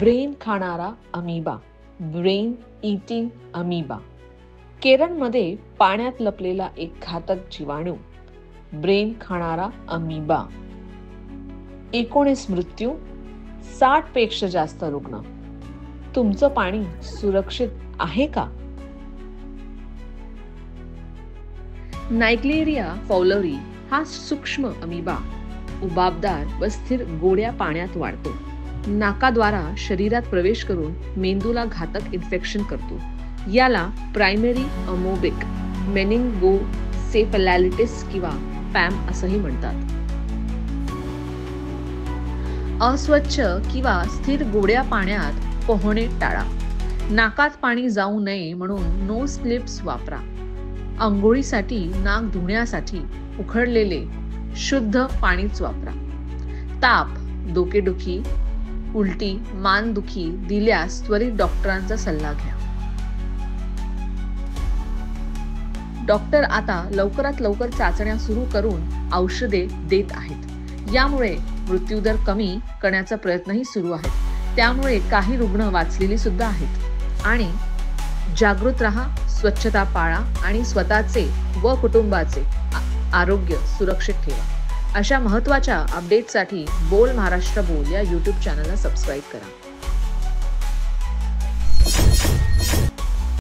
Brain खाणारा amoeba, brain eating amoeba. केरळमध्ये पाण्यात लपलेला एक घातक जीवाणू, ब्रेन खाणारा अमीबा. 19 मृत्यू, 60 पेक्षा जास्त रुग्ण. तुमचं पाणी सुरक्षित आहे का? नायग्लेरिया फौलरी हा सूक्ष्म अमीबा उबाबदार व स्थिर गोड्या पाण्यात वाढतो. नाकाद्वारा शरीरात प्रवेश करून मेंदूला घातक इन्फेक्शन करतो. याला प्रायमरी अमोबिक मेनिंगोसेफॅलायटिस किंवा पॅम असंही म्हणतात. अस्वच्छ किंवा स्थिर गोड्या पाण्यात पोहणे टाळा. नाकात पाणी जाऊ नये म्हणून नो स्लिप्स वापरा. अंघोळीसाठी, नाक धुण्यासाठी उकळलेले शुद्ध पाणीच वापरा. ताप, डोकेदुखी, उलटी, मानदुखी दिल्यास त्वरित डॉक्टरांचा सल्ला घ्या. डॉक्टर आता लवकरात लवकर चाचण्या सुरू करून औषधे देत आहेत. यामुळे मृत्यूदर कमी करण्याचा प्रयत्नही सुरू आहे. त्यामुळे काही रुग्ण वाचलेली सुद्धा आहेत. आणि जागृत राहा, स्वच्छता पाळा आणि स्वतःचे व कुटुंबाचे आरोग्य सुरक्षित ठेवा. अशा महत्त्वाच्या अपडेटसाठी बोल महाराष्ट्र बोल या YouTube चॅनलला सबस्क्राईब करा.